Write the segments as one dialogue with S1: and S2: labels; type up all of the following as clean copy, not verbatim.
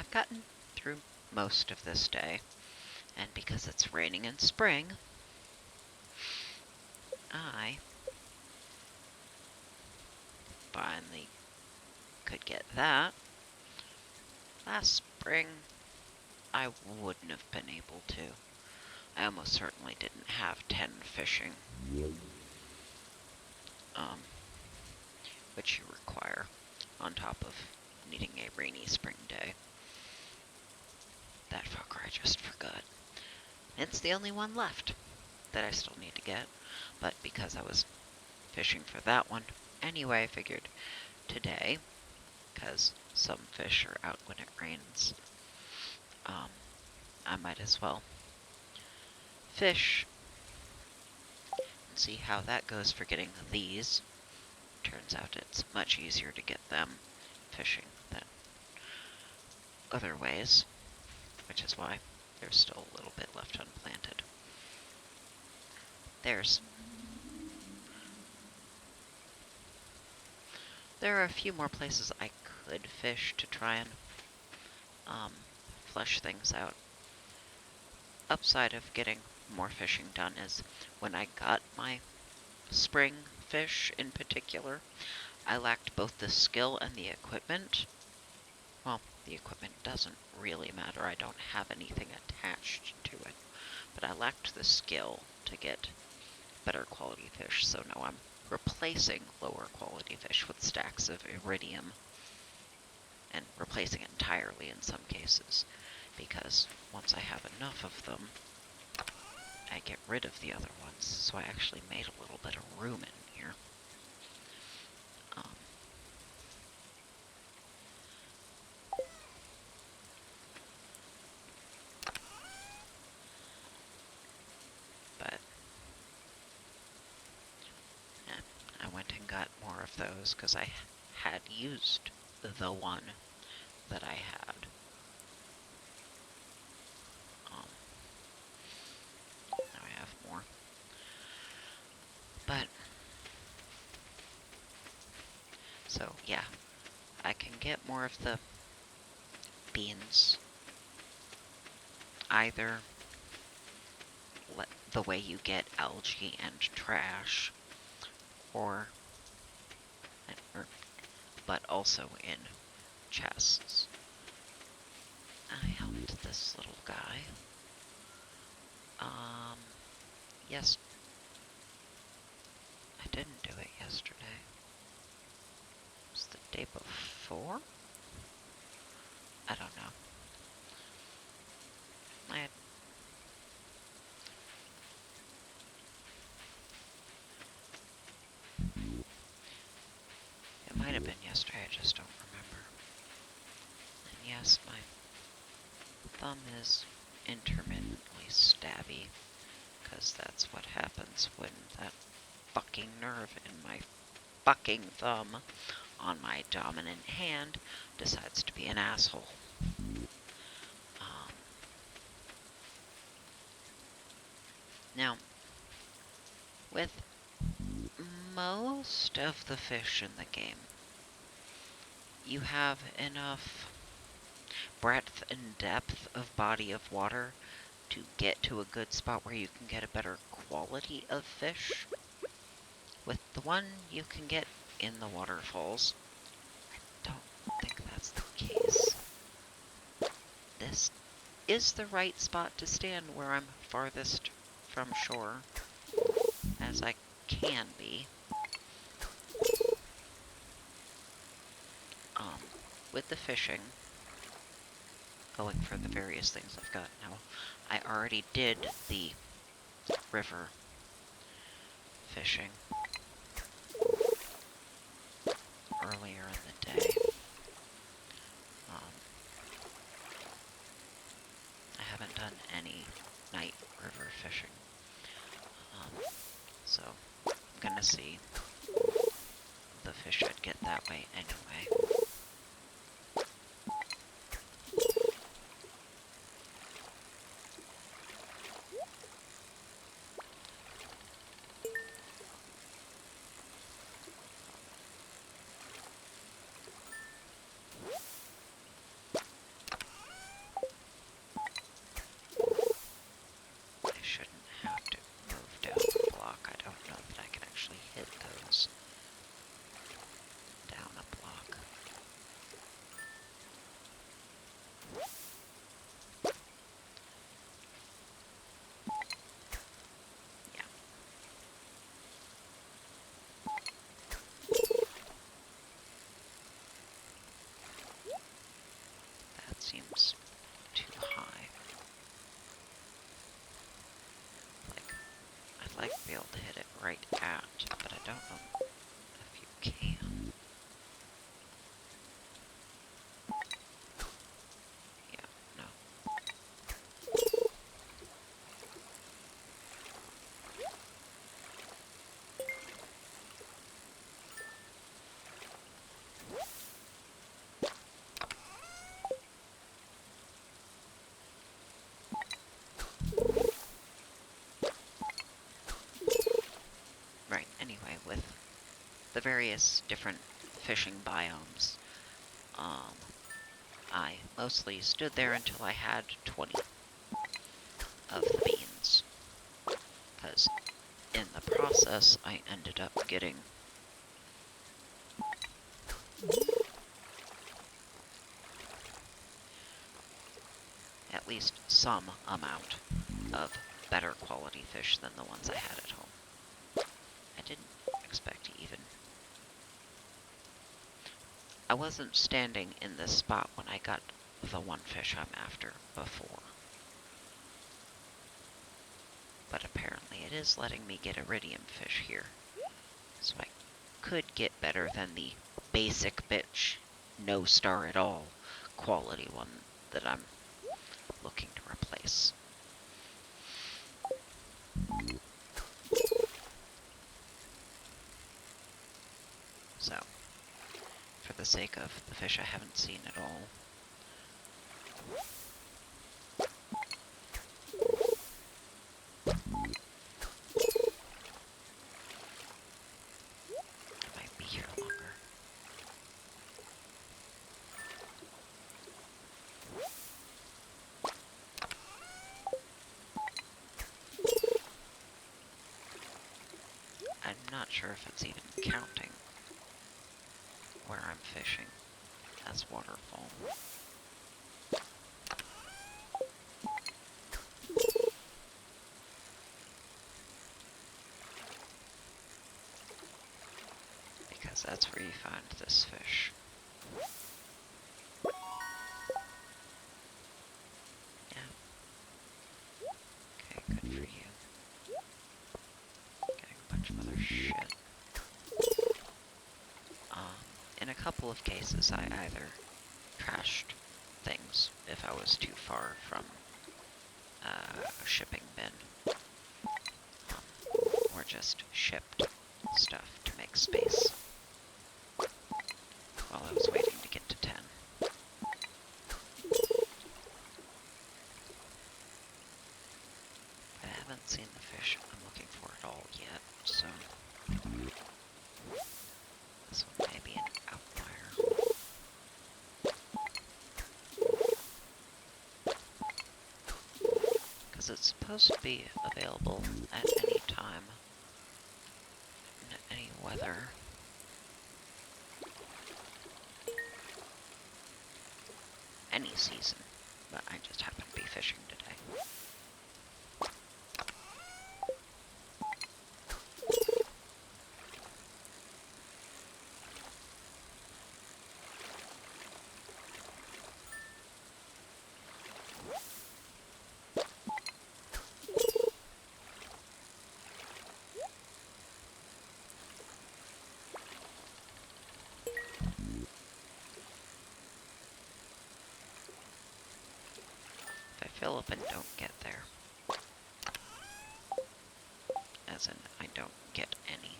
S1: I've gotten through most of this day, and because it's raining in spring, I finally could get that. Last spring, I wouldn't have been able to. I almost certainly didn't have 10 fishing, which you require on top of needing a rainy spring day. That fucker I just forgot. It's the only one left that I still need to get, but because I was fishing for that one anyway, I figured today, because some fish are out when it rains, I might as well fish and see how that goes for getting these. Turns out it's much easier to get them fishing than other ways, which is why there's still a little bit left unplanted. There are a few more places I could fish to try and flesh things out. Upside of getting more fishing done is when I got my spring fish in particular, I lacked both the skill and the equipment. Well, the equipment doesn't really matter. I don't have anything attached to it. But I lacked the skill to get better quality fish, so now I'm replacing lower quality fish with stacks of iridium, and replacing it entirely in some cases, because once I have enough of them, I get rid of the other ones, so I actually made a little bit of room in here. But I went and got more of those because I had used the one that I had. Now I have more. But, so yeah, I can get more of the beans either the way you get algae and trash, but also in chests. I helped this little guy. Yes, I didn't do it yesterday. It was the day before? I don't know. It might have been yesterday, I just don't remember. And yes, my thumb is intermittently stabby, because that's what happens when that fucking nerve in my fucking thumb on my dominant hand decides to be an asshole. Now, with most of the fish in the game, you have enough breadth and depth of body of water to get to a good spot where you can get a better quality of fish. With the one you can get in the waterfalls, I don't think that's the case. This is the right spot to stand where I'm farthest from shore, as I can be. With the fishing, going for the various things I've got now, I already did the river fishing earlier in the day. I haven't done any night river fishing, so I'm gonna see the fish I'd get that way anyway. various different fishing biomes. I mostly stood there until I had 20 of the beans, because in the process I ended up getting at least some amount of better quality fish than the ones I had at home. I didn't expect to even... I wasn't standing in this spot when I got the one fish I'm after before. But apparently it is letting me get iridium fish here. So I could get better than the basic bitch, no star at all quality one that I'm looking to replace. So, for the sake of the fish I haven't seen at all, I might be here longer. I'm not sure if it's even counting where I'm fishing as waterfall. Because that's where you find this fish. Yeah. Okay, good for you. Getting a bunch of other shit. In a couple of cases, I either trashed things if I was too far from a shipping bin, or just shipped stuff to make space while I was waiting to get to 10. I haven't seen the fish I'm looking for at all yet, so this one may be an outlier. Because it's supposed to be available at any time, in any weather. Any season, but I just happen to be fishing today. If I fill up and don't get there, as in I don't get any,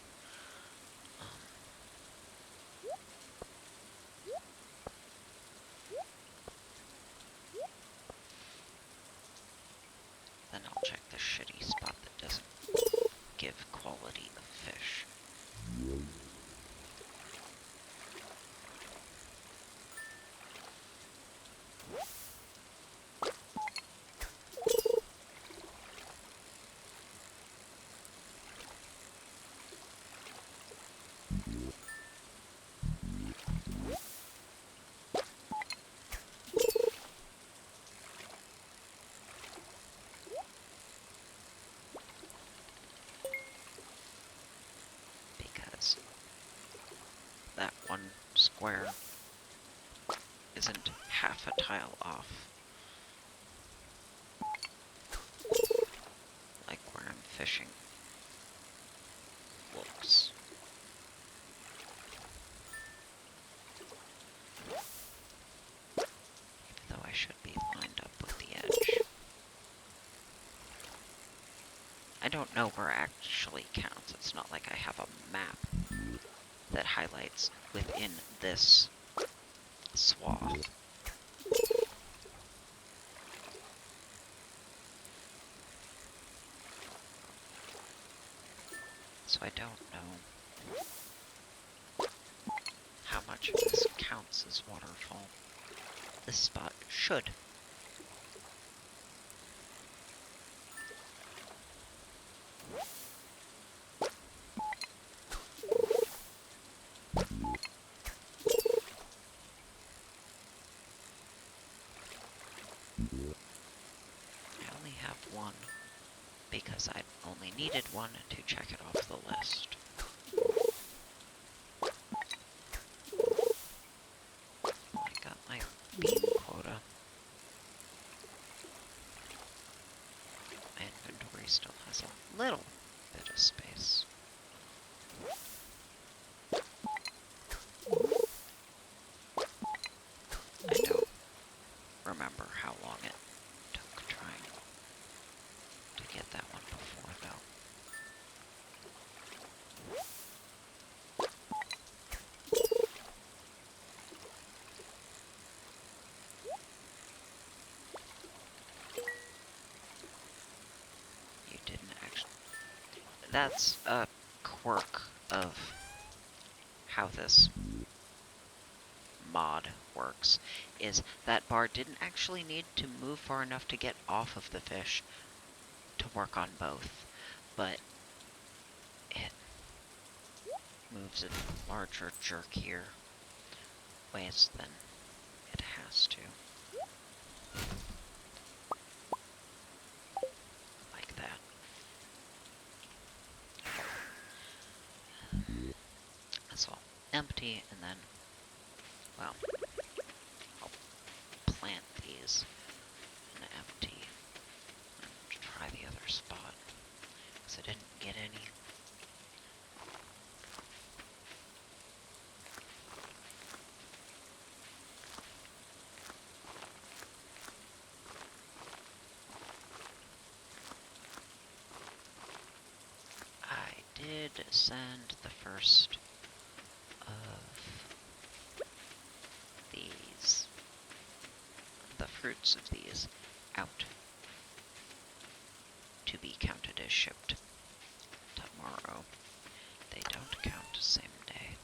S1: then I'll check the shitty spot that doesn't give quality of fish. Because that one square isn't half a tile off, like where I'm fishing looks. Even though I should be lined up with the edge. I don't know where it actually counts. It's not like I have a map that highlights within this swath. So I don't know. this waterfall. This spot should. I only have one because I only needed one to check it off the list. I got my bean quota. My inventory still has a little bit of space. I don't remember how long it took trying to get that one before, though. You didn't actually... That's a quirk of how this mod works, is that bar didn't actually need to move far enough to get off of the fish to work on both, but it moves in larger, jerkier ways than it has to. Like that. That's all empty, and then, well, I'll plant these and empty and try the other spot, because I didn't get any. I did send the first of these, the fruits of these, out to be counted as shipped tomorrow. They don't count same day.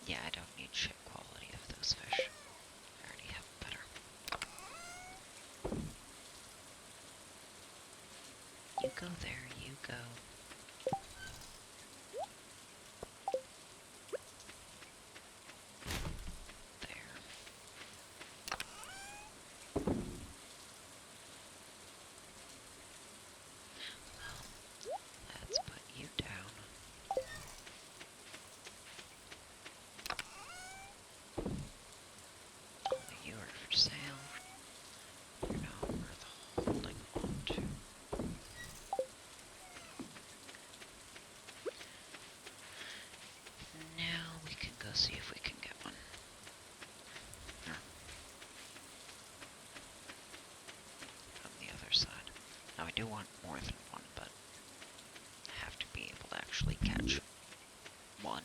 S1: Yeah, I don't need shit quality of those fish. I already have better. You go there, you go. There. Let's put you down. Only you are for sale. You're not worth holding on to. Now we can go see if we can get one. From the other side. Now I do want more than one, but I have to be able to actually catch one.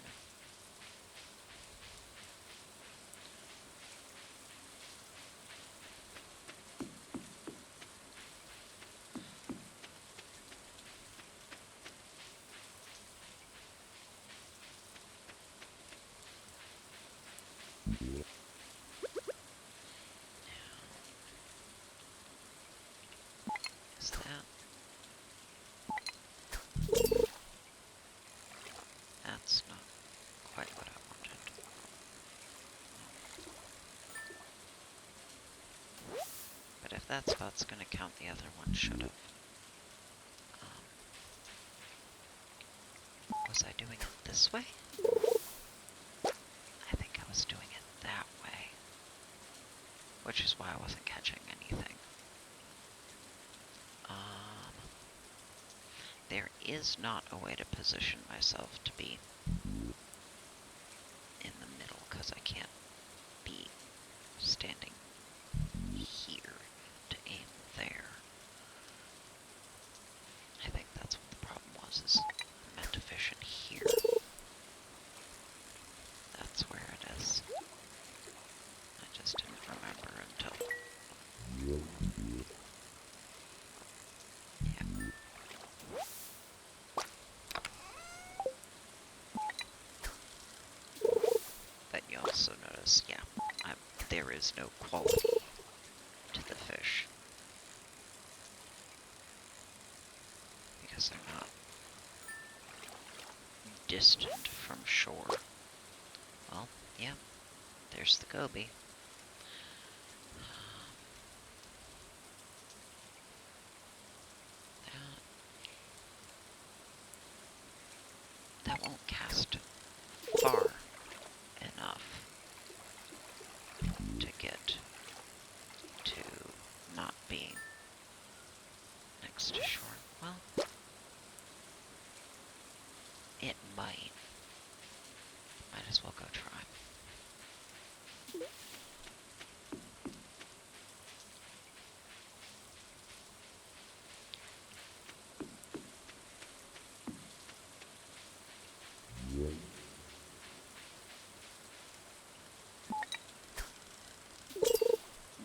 S1: Is that? That's not quite what I wanted. But if that spot's gonna count, the other one should have. Was I doing it this way? I think I was doing it that way. Which is why I wasn't catching anything. There is not a way to position myself to be in the middle, because I can't be standing here to aim there. because, yeah, there is no quality to the fish. Because I'm not distant from shore. Well, yeah, there's the goby. That won't cast far enough to get to not being next to shore. Well, it might. Might as well go try.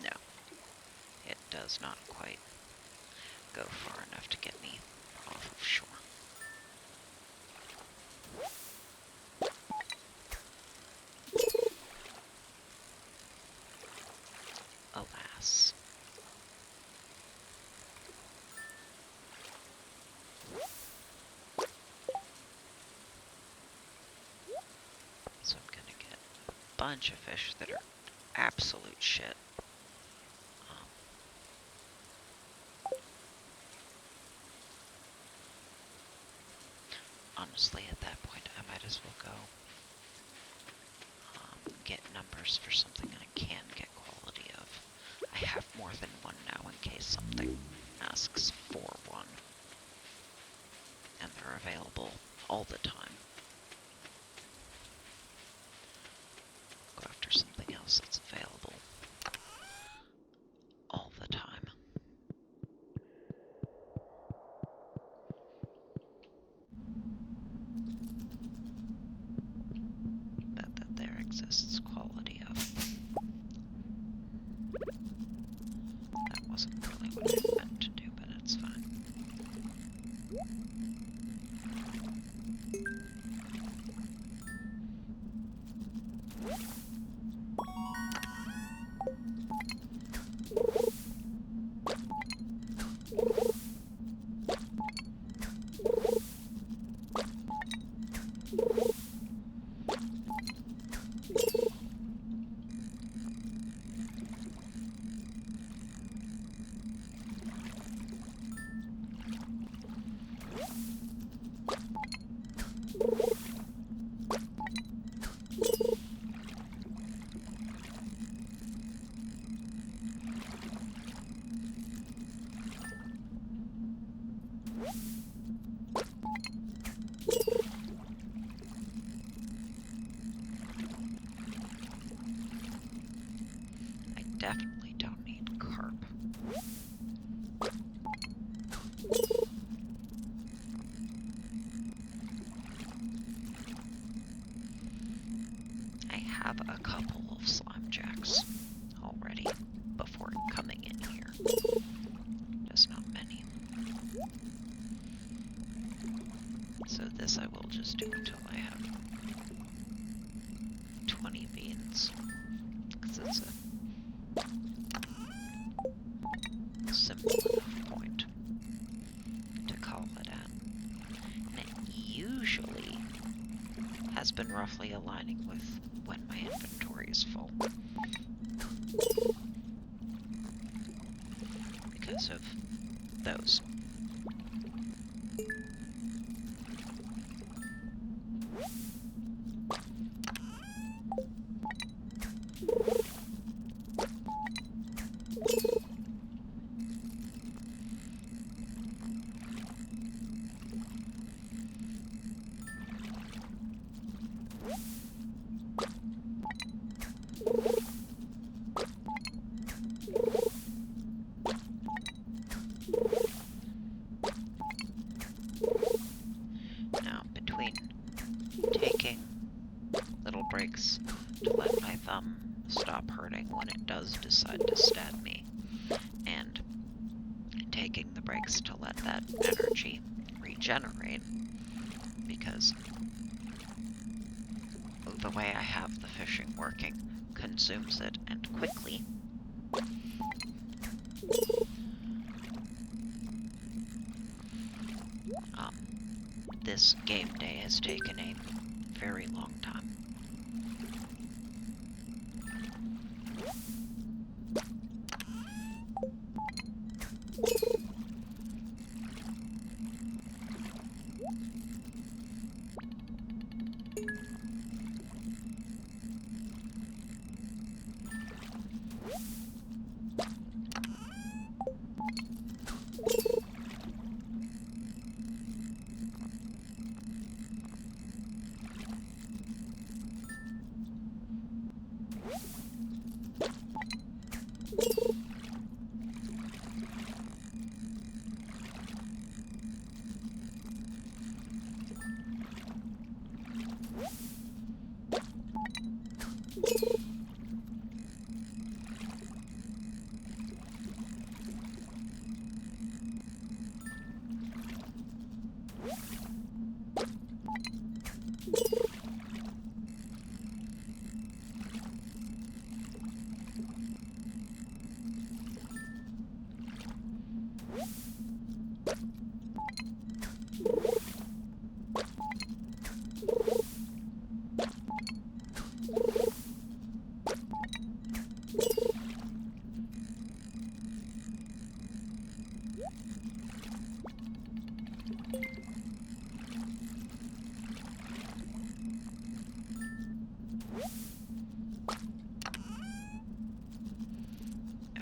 S1: No, it does not quite go far enough to get me off of shore. Alas. So I'm gonna get a bunch of fish that are absolute shit. Honestly, at that point, I might as well go get numbers for something I can get quality of. I have more than one now in case something asks for one. And they're available all the time. Go after something else that's available all the time. Bet that there exists quality of. That wasn't really what I meant to do, but it's fine. Definitely don't need carp. I have a couple of slime jacks already before coming in here. Just not many. So this I will just do until I have 20 beans. Because it's a simple enough point to call it at. And it usually has been roughly aligning with when my inventory is full. Because of those. Now, between taking little breaks to let my thumb stop hurting when it does decide to stab me, and taking the breaks to let that energy regenerate, because the way I have the fishing working consumes it, and quickly. This game day has taken a very long time.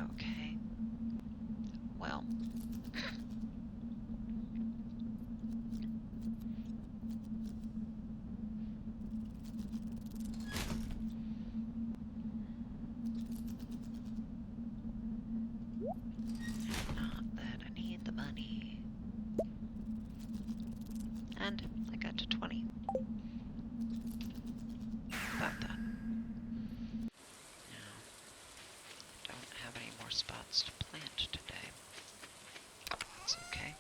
S1: Okay. Well. Not that I need the money. And I got to 20. About that. Now, don't have any more spots to plant today. That's okay.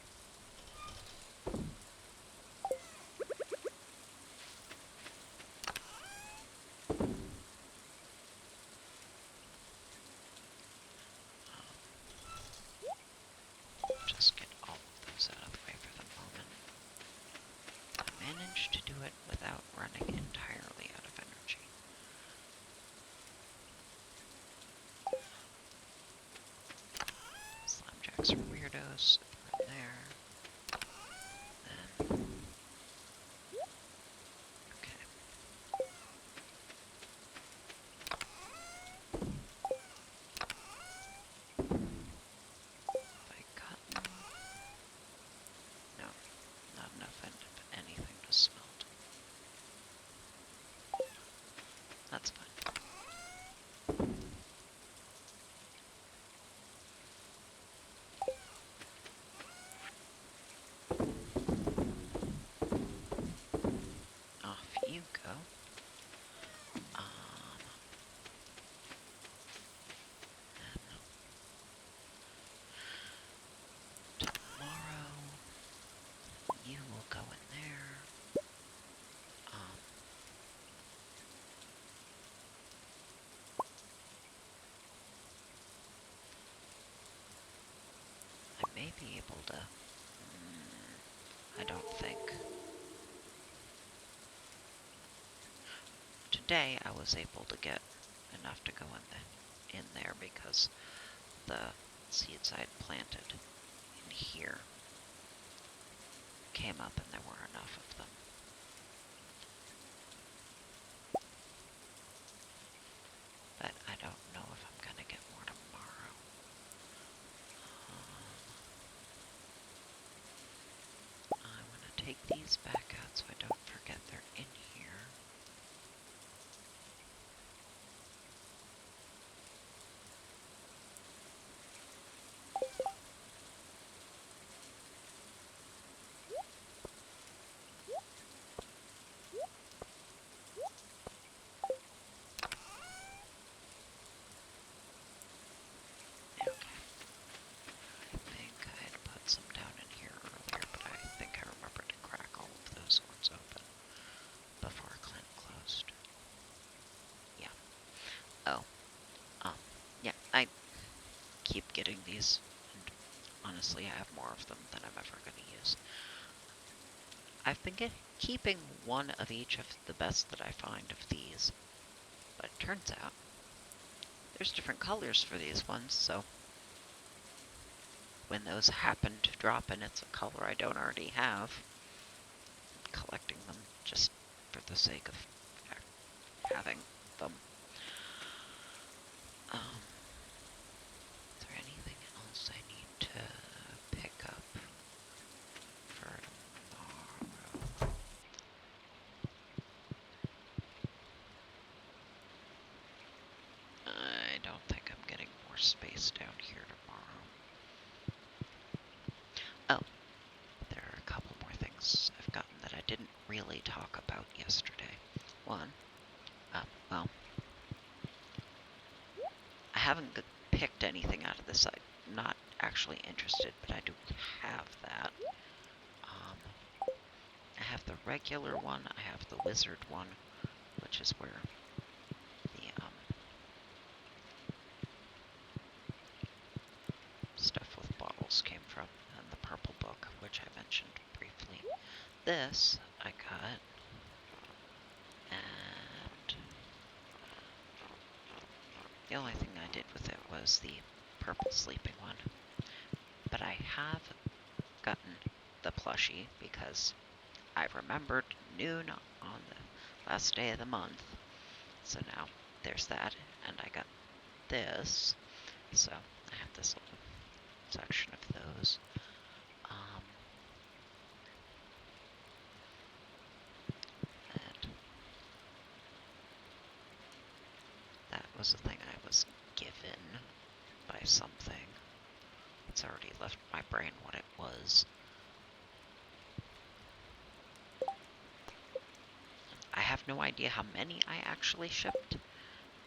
S1: Just get all of those out of the way for the moment. I managed to do it without running entirely out of energy. Slamjacks are weirdos. They're in there. Then... Okay. By cotton... No, not enough of anything to smelt. That's fine. Off you go. Tomorrow, you will go in there. I may be able to... I don't think. Today I was able to get enough to go in there because the seeds I had planted in here came up and there were enough of them. But I don't know if I'm gonna get more tomorrow. I want to take these back out so I don't forget they're in here. Okay. I think I had put some down in here earlier, but I think I remember to crack all of those ones open. keep getting these, and honestly, I have more of them than I'm ever going to use. I've been keeping one of each of the best that I find of these, but it turns out there's different colors for these ones, so when those happen to drop and it's a color I don't already have, I'm collecting them just for the sake of having them. Is there anything else I need to pick up for tomorrow? I don't think I'm getting more space down here tomorrow. Oh, there are a couple more things I've gotten that I didn't really talk about yesterday. One, well, I haven't picked anything out of this. I'm not actually interested, but I do have that. I have the regular one, I have the wizard one, which is where the stuff with bottles came from, and the purple book, which I mentioned briefly. This I got, and the only thing I did with it was the purple sleeping one. But I have gotten the plushie because I remembered noon on the last day of the month. So now there's that, and I got this. So I have this little section of those. And that was the thing I was given by something. It's already left my brain what it was. I have no idea how many I actually shipped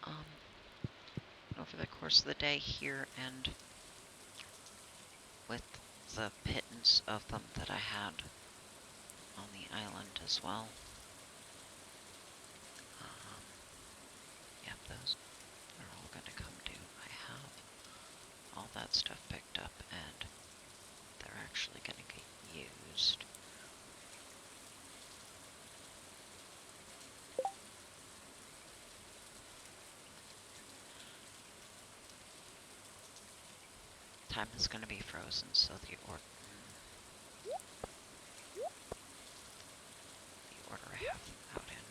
S1: over the course of the day here, and with the pittance of them that I had on the island as well. Yeah, those are all going to come due. I have all that stuff picked up, and they're actually going to get used. Time is going to be frozen, so the order I have them out in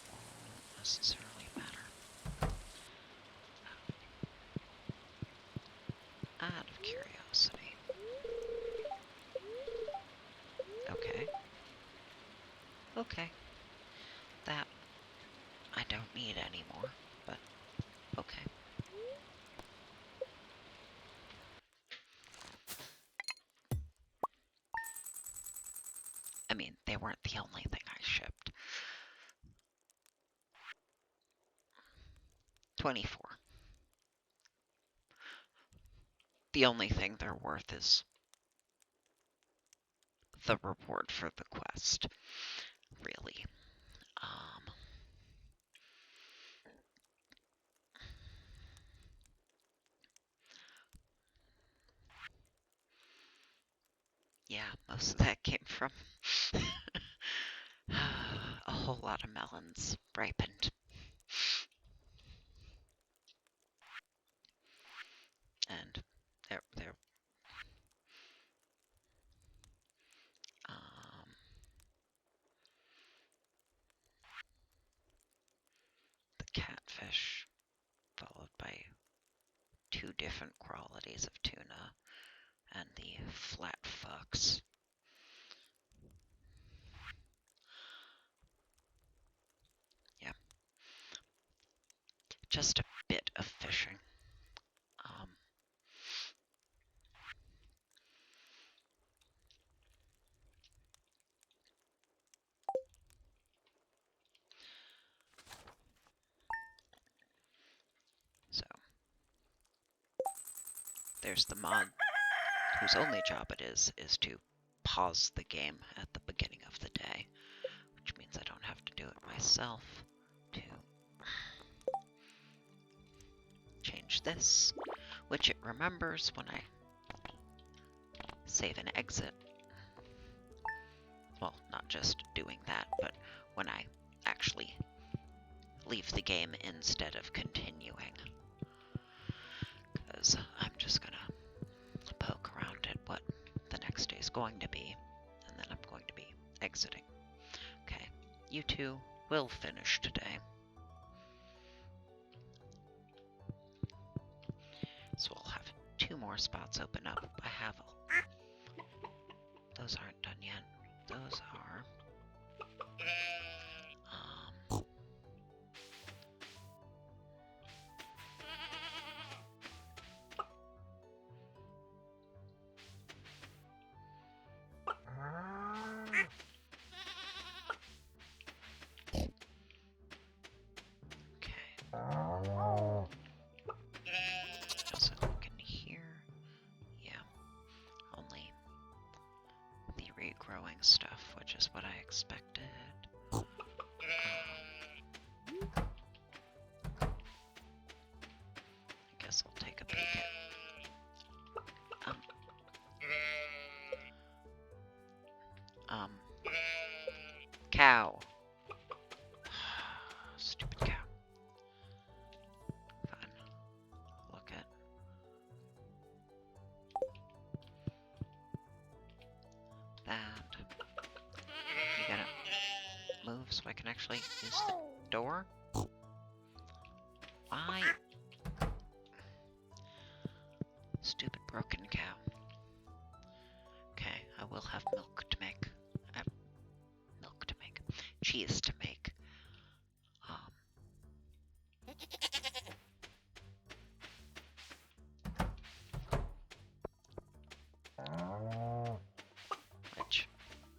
S1: won't necessarily matter. Out of curiosity. Okay. Okay. That I don't need anymore, but okay. I mean, they weren't the only thing I shipped. 24. The only thing they're worth is the reward for the quest, really. Yeah, most of that came from a whole lot of melons ripened. And they're the catfish, followed by 2 different qualities of tuna, and the flat fucks. Yeah. Just a bit of fishing. So, there's the mod, whose only job it is to pause the game at the beginning of the day, which means I don't have to do it myself to change this, which it remembers when I save and exit. Well, not just doing that, but when I actually leave the game instead of continuing. Because I'm just gonna poke around at what the next day is going to be, and then I'm going to be exiting. Okay, you two will finish today. So we'll have 2 more spots open up. I have... Those aren't done yet. Those are... Does it look in here? Yeah. Only the regrowing stuff, which is what I expected. I guess I'll take a peek at... Cow. Stupid cow. Fine. Look at... that. You gotta move so I can actually use the door? Why? Stupid broken cow. Okay, I will have milk to make. Cheese to make. Which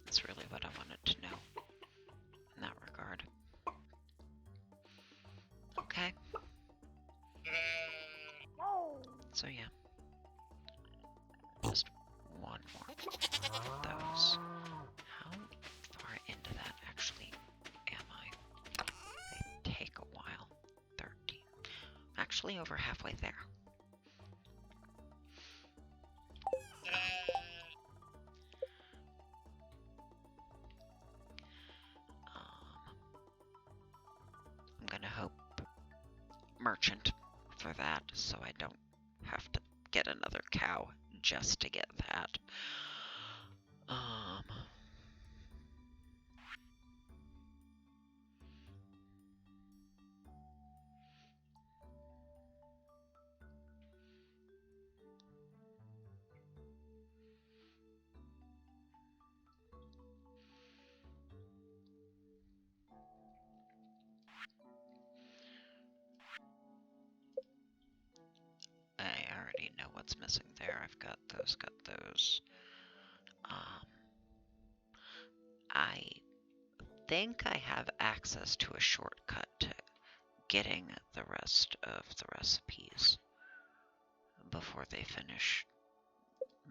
S1: is really what I wanted to know in that regard. Okay. So yeah. Just 1 more of those. How far into that actually am I? They take a while. 13. Actually over halfway there. I'm gonna hope merchant for that so I don't have to get another cow just to get that. I already know what's missing there. I've got those, I think I have access to a shortcut to getting the rest of the recipes before they finish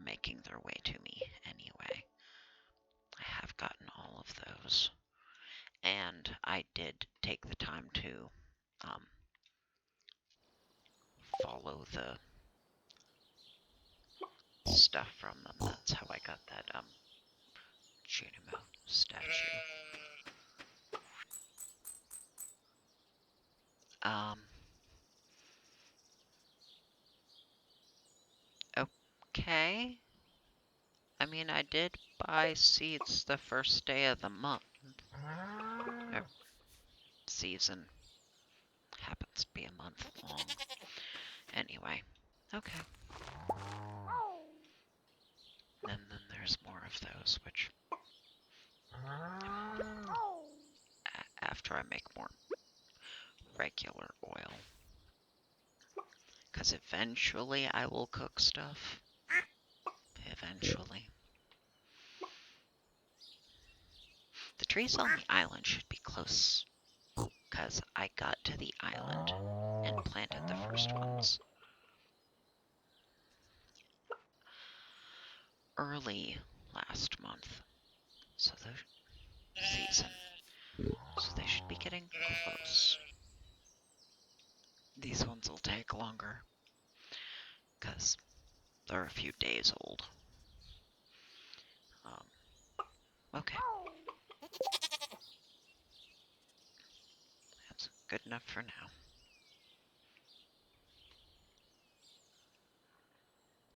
S1: making their way to me anyway. I have gotten all of those. And I did take the time to follow the stuff from them. That's how I got that Junimo statue. Okay. I mean, I did buy seeds the first day of the month. Season happens to be a month long. Anyway, okay. And then there's more of those, which... after I make more regular oil. Because eventually I will cook stuff. Eventually. The trees on the island should be close. Because I got to the island and planted the first ones early last month. So the season. So they should be getting close. These ones will take longer because they're a few days old. Okay. That's good enough for now.